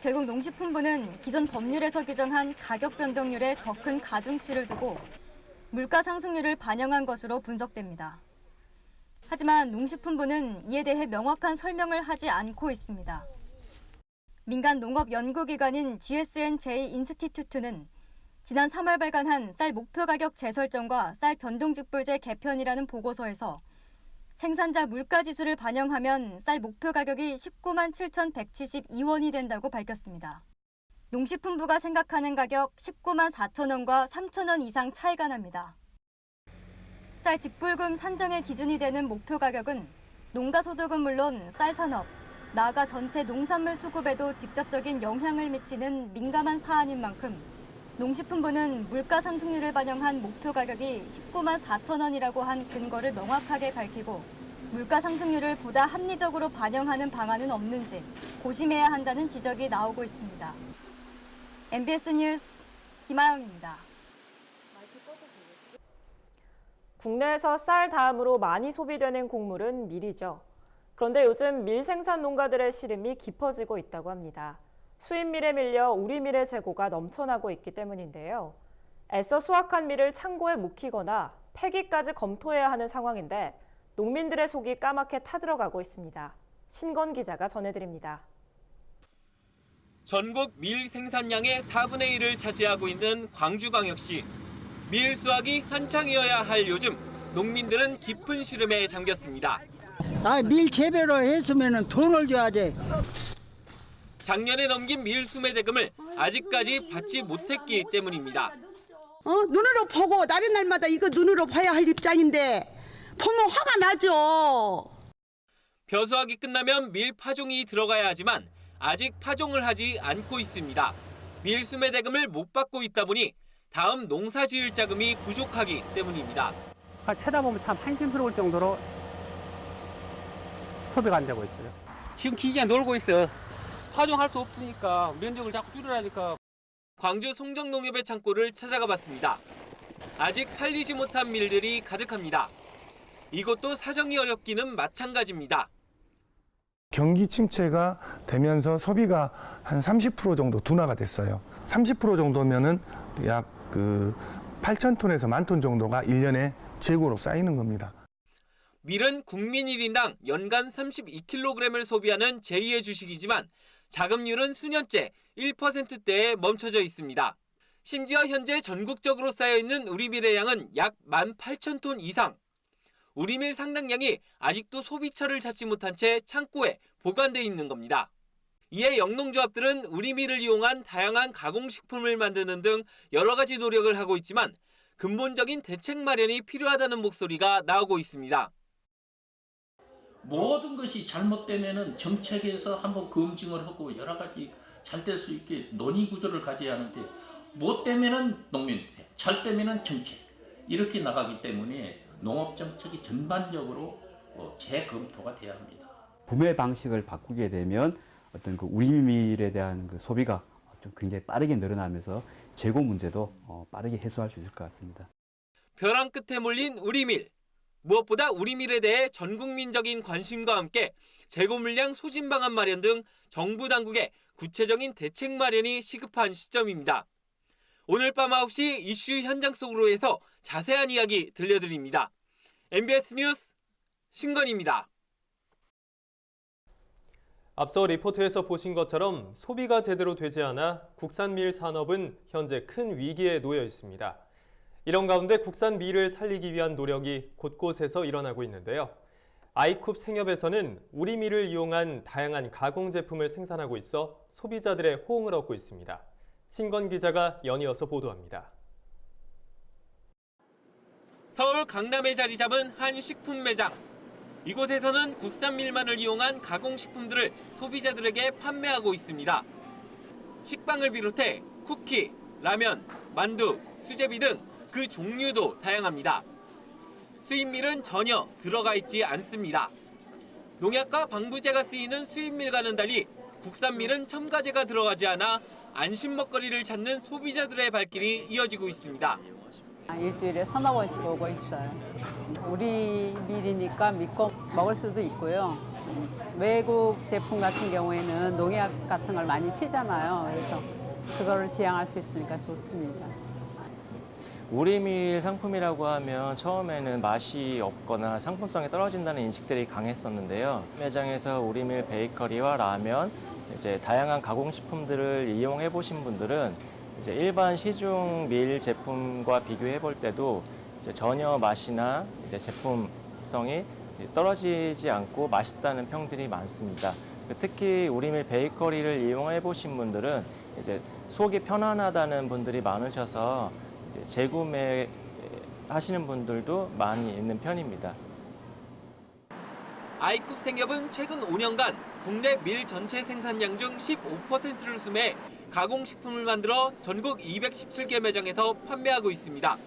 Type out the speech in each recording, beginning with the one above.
결국 농식품부는 기존 법률에서 규정한 가격 변동률에 더 큰 가중치를 두고 물가 상승률을 반영한 것으로 분석됩니다. 하지만 농식품부는 이에 대해 명확한 설명을 하지 않고 있습니다. 민간 농업 연구기관인 GSN-J 인스티튜트는 지난 3월 발간한 쌀 목표 가격 재설정과 쌀 변동직불제 개편이라는 보고서에서 생산자 물가지수를 반영하면 쌀 목표 가격이 19만 7,172원이 된다고 밝혔습니다. 농식품부가 생각하는 가격 19만 4천 원과 3천 원 이상 차이가 납니다. 쌀 직불금 산정의 기준이 되는 목표 가격은 농가소득은 물론 쌀 산업, 나아가 전체 농산물 수급에도 직접적인 영향을 미치는 민감한 사안인 만큼 농식품부는 물가 상승률을 반영한 목표 가격이 19만 4천 원이라고 한 근거를 명확하게 밝히고 물가 상승률을 보다 합리적으로 반영하는 방안은 없는지 고심해야 한다는 지적이 나오고 있습니다. MBS 뉴스 김아영입니다. 국내에서 쌀 다음으로 많이 소비되는 곡물은 밀이죠. 그런데 요즘 밀 생산 농가들의 시름이 깊어지고 있다고 합니다. 수입밀에 밀려 우리밀의 재고가 넘쳐나고 있기 때문인데요. 애써 수확한 밀을 창고에 묵히거나 폐기까지 검토해야 하는 상황인데 농민들의 속이 까맣게 타들어가고 있습니다. 신건 기자가 전해드립니다. 전국 밀 생산량의 4분의 1을 차지하고 있는 광주광역시. 밀 수확이 한창이어야 할 요즘 농민들은 깊은 시름에 잠겼습니다. 밀 재배로 했으면 돈을 줘야지. 작년에 넘긴 밀 수매 대금을 아직까지 받지 못했기 때문입니다. 눈으로 보고 날인 날마다 이거 눈으로 봐야 할 입장인데 보면 화가 나죠. 벼수확이 끝나면 밀 파종이 들어가야 하지만 아직 파종을 하지 않고 있습니다. 밀 수매 대금을 못 받고 있다 보니 다음 농사 지을 자금이 부족하기 때문입니다. 쳐다보면 참 한심스러울 정도로 소비가 안 되고 있어요. 지금 기계가 놀고 있어. 파종할 수 없으니까 면적을 자꾸 줄여라니까. 광주 송정농협의 창고를 찾아가 봤습니다. 아직 팔리지 못한 밀들이 가득합니다. 이것도 사정이 어렵기는 마찬가지입니다. 경기 침체가 되면서 소비가 한 30% 정도 둔화가 됐어요. 30% 정도면은 약 8,000톤에서 10,000톤 정도가 1년에 재고로 쌓이는 겁니다. 밀은 국민 1인당 연간 32kg을 소비하는 제2의 주식이지만 자급률은 수년째 1%대에 멈춰져 있습니다. 심지어 현재 전국적으로 쌓여있는 우리밀의 양은 약 18,000톤 이상. 우리밀 상당량이 아직도 소비처를 찾지 못한 채 창고에 보관돼 있는 겁니다. 이에 영농조합들은 우리밀을 이용한 다양한 가공식품을 만드는 등 여러 가지 노력을 하고 있지만 근본적인 대책 마련이 필요하다는 목소리가 나오고 있습니다. 모든 것이 잘못되면은 정책에서 한번 검증을 하고 여러 가지 잘 될 수 있게 논의 구조를 가져야 하는데 못 되면은 농민, 잘 되면은 정책 이렇게 나가기 때문에 농업 정책이 전반적으로 재검토가 돼야 합니다. 구매 방식을 바꾸게 되면 어떤 그 우리밀에 대한 그 소비가 좀 굉장히 빠르게 늘어나면서 재고 문제도 빠르게 해소할 수 있을 것 같습니다. 벼랑 끝에 몰린 우리밀. 무엇보다 우리밀에 대해 전국민적인 관심과 함께 재고 물량 소진 방안 마련 등 정부 당국의 구체적인 대책 마련이 시급한 시점입니다. 오늘 밤 9시 이슈 현장 속으로 해서 자세한 이야기 들려드립니다. MBS 뉴스 신건입니다. 앞서 리포트에서 보신 것처럼 소비가 제대로 되지 않아 국산 밀 산업은 현재 큰 위기에 놓여 있습니다. 이런 가운데 국산 밀을 살리기 위한 노력이 곳곳에서 일어나고 있는데요. 아이쿱 생협에서는 우리 밀을 이용한 다양한 가공 제품을 생산하고 있어 소비자들의 호응을 얻고 있습니다. 신건 기자가 연이어서 보도합니다. 서울 강남에 자리 잡은 한 식품 매장. 이곳에서는 국산 밀만을 이용한 가공식품들을 소비자들에게 판매하고 있습니다. 식빵을 비롯해 쿠키, 라면, 만두, 수제비 등 그 종류도 다양합니다. 수입밀은 전혀 들어가 있지 않습니다. 농약과 방부제가 쓰이는 수입밀과는 달리 국산밀은 첨가제가 들어가지 않아 안심 먹거리를 찾는 소비자들의 발길이 이어지고 있습니다. 일주일에 3-4번씩 오고 있어요. 우리 밀이니까 믿고 먹을 수도 있고요. 외국 제품 같은 경우에는 농약 같은 걸 많이 치잖아요. 그래서 그거를 지향할 수 있으니까 좋습니다. 우리밀 상품이라고 하면 처음에는 맛이 없거나 상품성이 떨어진다는 인식들이 강했었는데요. 매장에서 우리밀 베이커리와 라면, 이제 다양한 가공식품들을 이용해 보신 분들은 이제 일반 시중 밀 제품과 비교해 볼 때도 이제 전혀 맛이나 이제 제품성이 떨어지지 않고 맛있다는 평들이 많습니다. 특히 우리밀 베이커리를 이용해 보신 분들은 이제 속이 편안하다는 분들이 많으셔서 재구매 하시는 분들도 많이 있는 편입니다. 아이쿱 생협은 최근 5년간 국내 밀 전체 생산량 중 15%를 수매해 가공식품을 만들어 전국 217개 매장에서 판매하고 있습니다.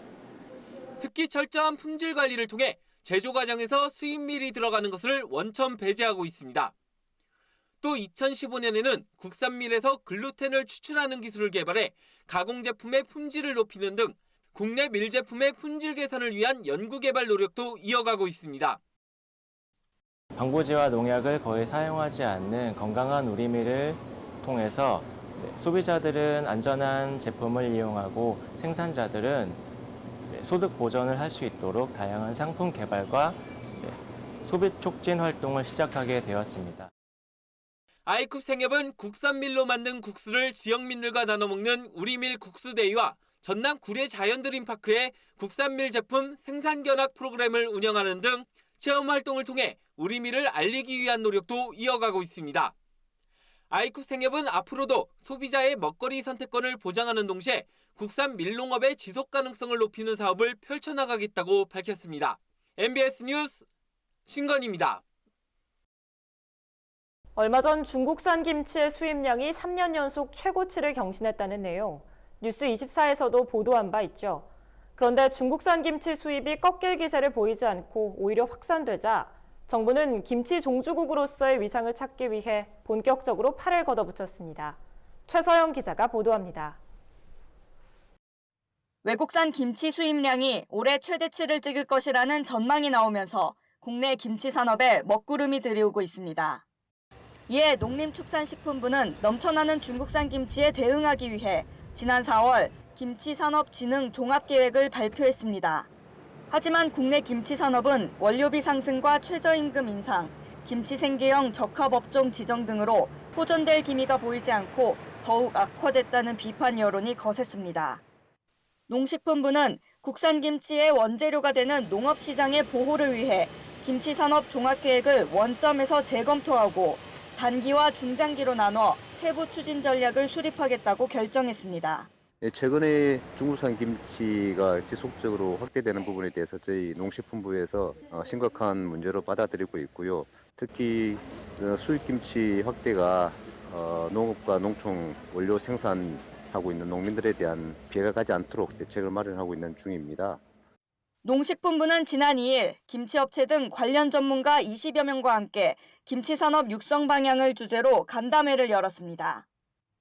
특히 철저한 품질 관리를 통해 제조 과정에서 수입밀이 들어가는 것을 원천 배제하고 있습니다. 또 2015년에는 국산밀에서 글루텐을 추출하는 기술을 개발해 가공 제품의 품질을 높이는 등 국내 밀 제품의 품질 개선을 위한 연구 개발 노력도 이어가고 있습니다. 방부제와 농약을 거의 사용하지 않는 건강한 우리밀을 통해서 소비자들은 안전한 제품을 이용하고 생산자들은 소득 보전을 할 수 있도록 다양한 상품 개발과 소비 촉진 활동을 시작하게 되었습니다. 아이쿱 생협은 국산밀로 만든 국수를 지역민들과 나눠 먹는 우리밀 국수데이와 전남 구례 자연드림파크에 국산밀 제품 생산 견학 프로그램을 운영하는 등 체험 활동을 통해 우리밀을 알리기 위한 노력도 이어가고 있습니다. 아이쿱 생협은 앞으로도 소비자의 먹거리 선택권을 보장하는 동시에 국산 밀농업의 지속 가능성을 높이는 사업을 펼쳐나가겠다고 밝혔습니다. MBS 뉴스 신건입니다. 얼마 전 중국산 김치의 수입량이 3년 연속 최고치를 경신했다는 내용, 뉴스24에서도 보도한 바 있죠. 그런데 중국산 김치 수입이 꺾일 기세를 보이지 않고 오히려 확산되자 정부는 김치 종주국으로서의 위상을 찾기 위해 본격적으로 팔을 걷어붙였습니다. 최서영 기자가 보도합니다. 외국산 김치 수입량이 올해 최대치를 찍을 것이라는 전망이 나오면서 국내 김치 산업에 먹구름이 들이오고 있습니다. 이에 농림축산식품부는 넘쳐나는 중국산 김치에 대응하기 위해 지난 4월 김치산업진흥 종합계획을 발표했습니다. 하지만 국내 김치산업은 원료비 상승과 최저임금 인상, 김치 생계형 적합업종 지정 등으로 호전될 기미가 보이지 않고 더욱 악화됐다는 비판 여론이 거셌습니다. 농식품부는 국산 김치의 원재료가 되는 농업시장의 보호를 위해 김치산업 종합계획을 원점에서 재검토하고 단기와 중장기로 나눠 세부 추진 전략을 수립하겠다고 결정했습니다. 최근에 중국산 김치가 지속적으로 확대되는 부분에 대해서 저희 농식품부에서 심각한 문제로 받아들이고 있고요. 특히 수입 김치 확대가 농업과 농촌 원료 생산하고 있는 농민들에 대한 피해가 가지 않도록 대책을 마련하고 있는 중입니다. 농식품부는 지난 2일 김치업체 등 관련 전문가 20여 명과 함께 김치산업 육성 방향을 주제로 간담회를 열었습니다.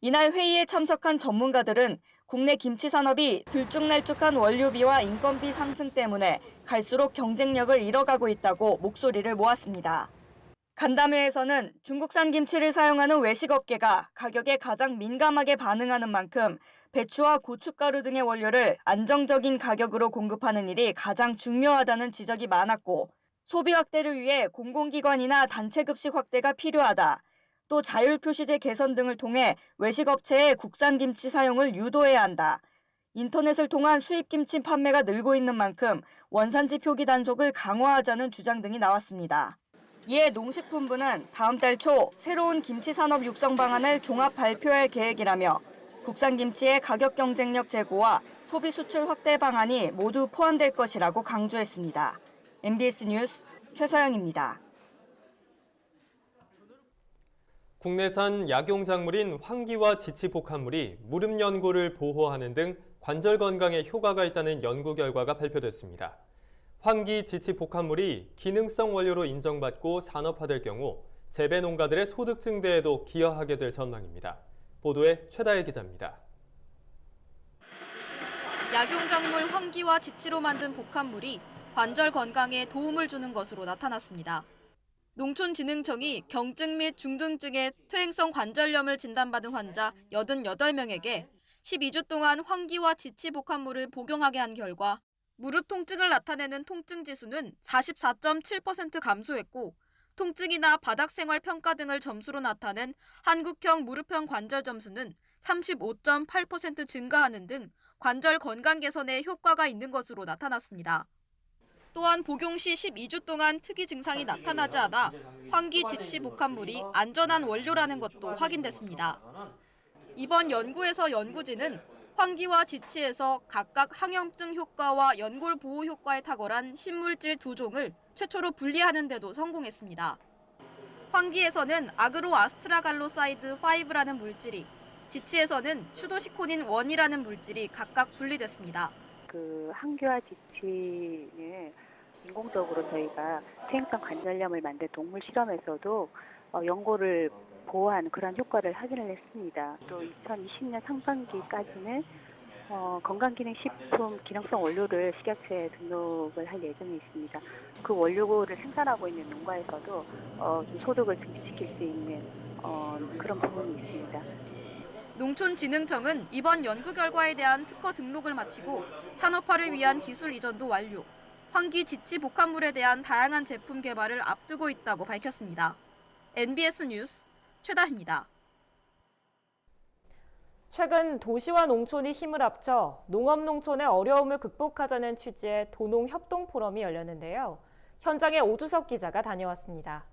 이날 회의에 참석한 전문가들은 국내 김치산업이 들쭉날쭉한 원료비와 인건비 상승 때문에 갈수록 경쟁력을 잃어가고 있다고 목소리를 모았습니다. 간담회에서는 중국산 김치를 사용하는 외식업계가 가격에 가장 민감하게 반응하는 만큼 배추와 고춧가루 등의 원료를 안정적인 가격으로 공급하는 일이 가장 중요하다는 지적이 많았고, 소비 확대를 위해 공공기관이나 단체 급식 확대가 필요하다. 또 자율표시제 개선 등을 통해 외식업체의 국산 김치 사용을 유도해야 한다. 인터넷을 통한 수입 김치 판매가 늘고 있는 만큼 원산지 표기 단속을 강화하자는 주장 등이 나왔습니다. 이에 농식품부는 다음 달 초 새로운 김치 산업 육성 방안을 종합 발표할 계획이라며 국산 김치의 가격 경쟁력 제고와 소비 수출 확대 방안이 모두 포함될 것이라고 강조했습니다. MBS 뉴스 최서영입니다. 국내산 약용작물인 황기와 지치복합물이 무릎 연골을 보호하는 등 관절 건강에 효과가 있다는 연구 결과가 발표됐습니다. 황기 지치복합물이 기능성 원료로 인정받고 산업화될 경우 재배 농가들의 소득 증대에도 기여하게 될 전망입니다. 보도에 최다혜 기자입니다. 약용작물 황기와 지치로 만든 복합물이 관절 건강에 도움을 주는 것으로 나타났습니다. 농촌진흥청이 경증 및 중등증의 퇴행성 관절염을 진단받은 환자 88명에게 12주 동안 환기와 지치 복합물을 복용하게 한 결과 무릎 통증을 나타내는 통증 지수는 44.7% 감소했고 통증이나 바닥 생활 평가 등을 점수로 나타낸 한국형 무릎형 관절 점수는 35.8% 증가하는 등 관절 건강 개선에 효과가 있는 것으로 나타났습니다. 또한 복용 시 12주 동안 특이 증상이 나타나지 않아 환기 지치 복합물이 안전한 원료라는 것도 확인됐습니다. 이번 연구에서 연구진은 환기와 지치에서 각각 항염증 효과와 연골 보호 효과에 탁월한 신물질 2종을 최초로 분리하는 데도 성공했습니다. 환기에서는 아그로아스트라갈로사이드 5라는 물질이, 지치에서는 슈도시코닌 1이라는 물질이 각각 분리됐습니다. 항기와 지치는 인공적으로 저희가 퇴행성 관절염을 만든 동물 실험에서도 연골을 보호하는 그런 효과를 확인을 했습니다. 또 2020년 상반기까지는 건강기능식품 기능성 원료를 식약처에 등록을 할 예정에 있습니다. 그 원료를 생산하고 있는 농가에서도 좀 소득을 증식시킬 수 있는 그런 부분이 있습니다. 농촌진흥청은 이번 연구 결과에 대한 특허 등록을 마치고 산업화를 위한 기술 이전도 완료, 환기 지치 복합물에 대한 다양한 제품 개발을 앞두고 있다고 밝혔습니다. NBS 뉴스 최다희입니다. 최근 도시와 농촌이 힘을 합쳐 농업농촌의 어려움을 극복하자는 취지의 도농협동 포럼이 열렸는데요. 현장에 오주석 기자가 다녀왔습니다.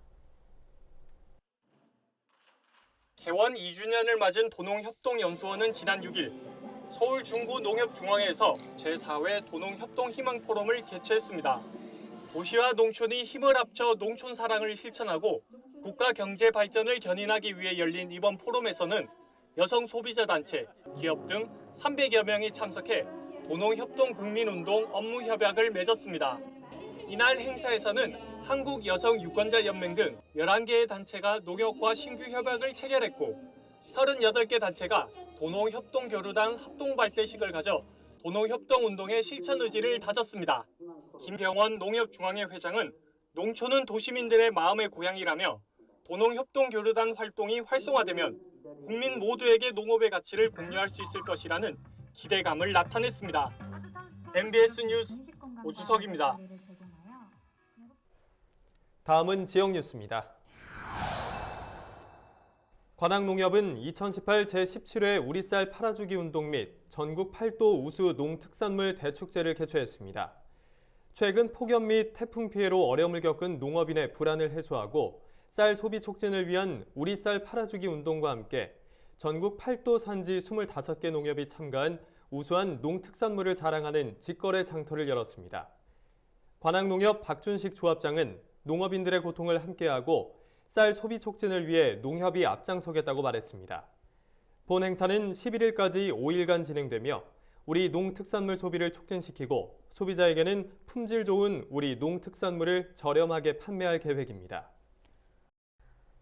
개원 2주년을 맞은 도농협동연수원은 지난 6일 서울 중구 농협중앙에서 제4회 도농협동 희망 포럼을 개최했습니다. 도시와 농촌이 힘을 합쳐 농촌 사랑을 실천하고 국가 경제 발전을 견인하기 위해 열린 이번 포럼에서는 여성 소비자 단체, 기업 등 300여 명이 참석해 도농협동 국민운동 업무 협약을 맺었습니다. 이날 행사에서는 한국여성유권자연맹 등 11개의 단체가 농협과 신규 협약을 체결했고 38개 단체가 도농협동교류단 합동발대식을 가져 도농협동운동의 실천 의지를 다졌습니다. 김병원 농협중앙회 회장은 농촌은 도시민들의 마음의 고향이라며 도농협동교류단 활동이 활성화되면 국민 모두에게 농업의 가치를 공유할 수 있을 것이라는 기대감을 나타냈습니다. MBS 뉴스 오주석입니다. 다음은 지역 뉴스입니다. 관악농협은 2018 제17회 우리쌀 팔아주기 운동 및 전국 8도 우수 농특산물 대축제를 개최했습니다. 최근 폭염 및 태풍 피해로 어려움을 겪은 농업인의 불안을 해소하고 쌀 소비 촉진을 위한 우리쌀 팔아주기 운동과 함께 전국 8도 산지 25개 농협이 참가한 우수한 농특산물을 자랑하는 직거래 장터를 열었습니다. 관악농협 박준식 조합장은 농업인들의 고통을 함께하고 쌀 소비 촉진을 위해 농협이 앞장서겠다고 말했습니다. 본 행사는 11일까지 5일간 진행되며 우리 농특산물 소비를 촉진시키고 소비자에게는 품질 좋은 우리 농특산물을 저렴하게 판매할 계획입니다.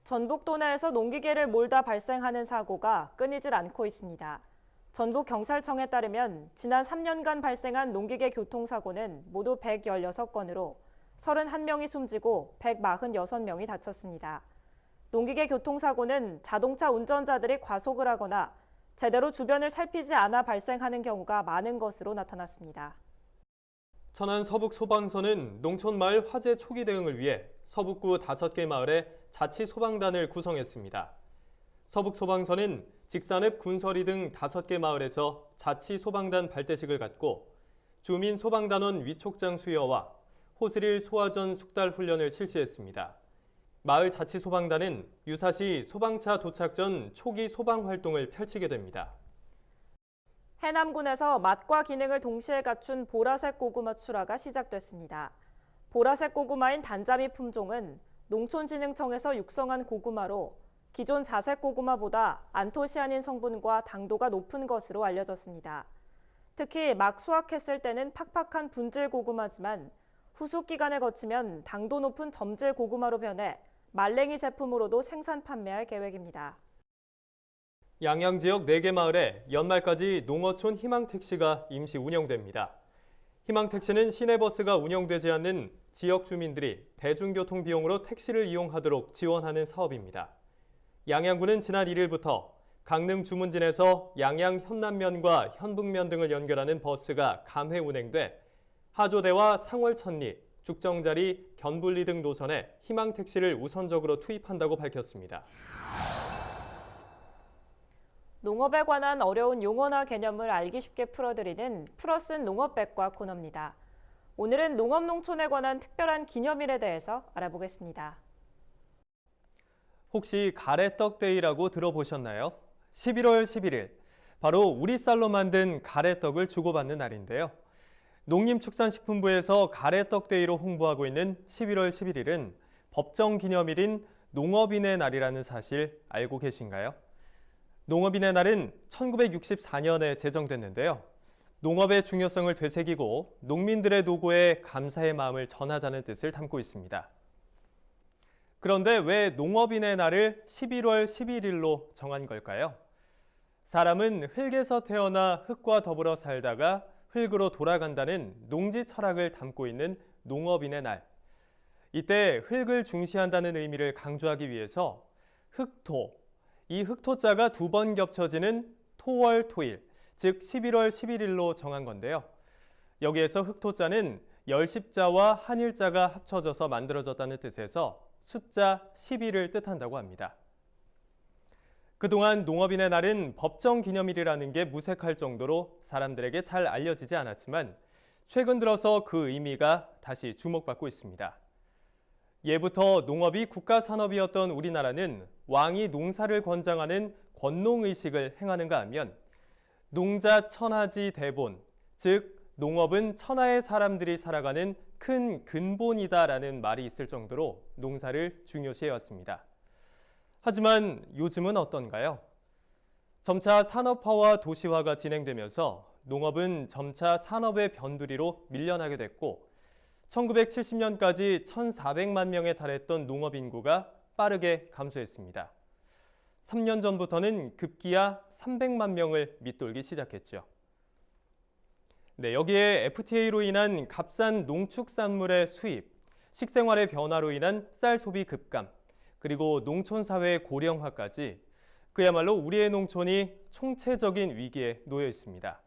전북 도내에서 농기계를 몰다 발생하는 사고가 끊이질 않고 있습니다. 전북경찰청에 따르면 지난 3년간 발생한 농기계 교통사고는 모두 116건으로 31명이 숨지고 146명이 다쳤습니다. 농기계 교통사고는 자동차 운전자들이 과속을 하거나 제대로 주변을 살피지 않아 발생하는 경우가 많은 것으로 나타났습니다. 천안 서북소방서는 농촌마을 화재 초기 대응을 위해 서북구 5개 마을에 자치소방단을 구성했습니다. 서북소방서는 직산읍, 군서리 등 5개 마을에서 자치소방단 발대식을 갖고 주민소방단원 위촉장 수여와 호스릴 소화전 숙달 훈련을 실시했습니다. 마을 자치소방단은 유사시 소방차 도착 전 초기 소방 활동을 펼치게 됩니다. 해남군에서 맛과 기능을 동시에 갖춘 보라색 고구마 출하가 시작됐습니다. 보라색 고구마인 단자미 품종은 농촌진흥청에서 육성한 고구마로 기존 자색 고구마보다 안토시아닌 성분과 당도가 높은 것으로 알려졌습니다. 특히 막 수확했을 때는 팍팍한 분질 고구마지만 후숙 기간을 거치면 당도 높은 점질 고구마로 변해 말랭이 제품으로도 생산 판매할 계획입니다. 양양 지역 4개 마을에 연말까지 농어촌 희망택시가 임시 운영됩니다. 희망택시는 시내버스가 운영되지 않는 지역 주민들이 대중교통 비용으로 택시를 이용하도록 지원하는 사업입니다. 양양구는 지난 1일부터 강릉 주문진에서 양양 현남면과 현북면 등을 연결하는 버스가 감회 운행돼 하조대와 상월천리, 죽정자리, 견불리 등 노선에 희망택시를 우선적으로 투입한다고 밝혔습니다. 농업에 관한 어려운 용어나 개념을 알기 쉽게 풀어드리는 풀어쓴 농업백과 코너입니다. 오늘은 농업농촌에 관한 특별한 기념일에 대해서 알아보겠습니다. 혹시 가래떡데이라고 들어보셨나요? 11월 11일, 바로 우리 쌀로 만든 가래떡을 주고받는 날인데요. 농림축산식품부에서 가래떡데이로 홍보하고 있는 11월 11일은 법정 기념일인 농업인의 날이라는 사실 알고 계신가요? 농업인의 날은 1964년에 제정됐는데요. 농업의 중요성을 되새기고 농민들의 노고에 감사의 마음을 전하자는 뜻을 담고 있습니다. 그런데 왜 농업인의 날을 11월 11일로 정한 걸까요? 사람은 흙에서 태어나 흙과 더불어 살다가 흙으로 돌아간다는 농지 철학을 담고 있는 농업인의 날. 이때 흙을 중시한다는 의미를 강조하기 위해서 흙토, 이 흙토자가 2번 겹쳐지는 토월토일, 즉 11월 11일로 정한 건데요. 여기에서 흙토자는 열십자와 한일자가 합쳐져서 만들어졌다는 뜻에서 숫자 11을 뜻한다고 합니다. 그동안 농업인의 날은 법정 기념일이라는 게 무색할 정도로 사람들에게 잘 알려지지 않았지만 최근 들어서 그 의미가 다시 주목받고 있습니다. 예부터 농업이 국가산업이었던 우리나라는 왕이 농사를 권장하는 권농의식을 행하는가 하면 농자 천하지 대본, 즉 농업은 천하의 사람들이 살아가는 큰 근본이다라는 말이 있을 정도로 농사를 중요시해왔습니다. 하지만 요즘은 어떤가요? 점차 산업화와 도시화가 진행되면서 농업은 점차 산업의 변두리로 밀려나게 됐고 1970년까지 1,400만 명에 달했던 농업 인구가 빠르게 감소했습니다. 3년 전부터는 급기야 300만 명을 밑돌기 시작했죠. 여기에 FTA로 인한 값싼 농축산물의 수입, 식생활의 변화로 인한 쌀 소비 급감, 그리고 농촌 사회의 고령화까지 그야말로 우리의 농촌이 총체적인 위기에 놓여 있습니다.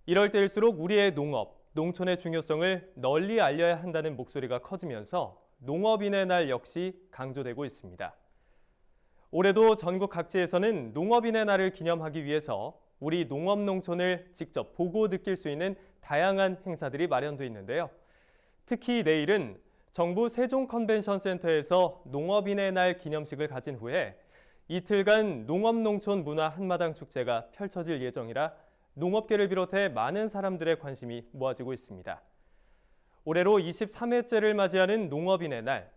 이럴 때일수록 우리의 농업, 농촌의 중요성을 널리 알려야 한다는 목소리가 커지면서 농업인의 날 역시 강조되고 있습니다. 올해도 전국 각지에서는 농업인의 날을 기념하기 위해서 우리 농업 농촌을 직접 보고 느낄 수 있는 다양한 행사들이 마련돼 있는데요. 특히 내일은 정부 세종 컨벤션 센터에서 농업인의 날 기념식을 가진 후에 이틀간 농업농촌 문화 한마당 축제가 펼쳐질 예정이라 농업계를 비롯해 많은 사람들의 관심이 모아지고 있습니다. 올해로 23회째를 맞이하는 농업인의 날,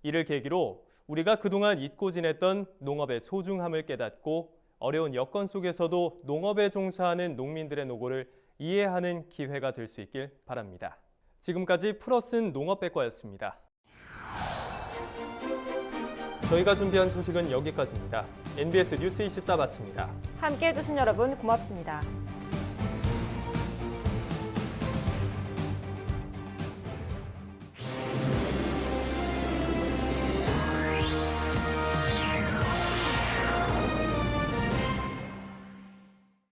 이를 계기로 우리가 그동안 잊고 지냈던 농업의 소중함을 깨닫고 어려운 여건 속에서도 농업에 종사하는 농민들의 노고를 이해하는 기회가 될 수 있길 바랍니다. 지금까지 풀어쓴 농업백과였습니다. 저희가 준비한 소식은 여기까지입니다. NBS 뉴스 24 마칩니다. 함께해 주신 여러분 고맙습니다.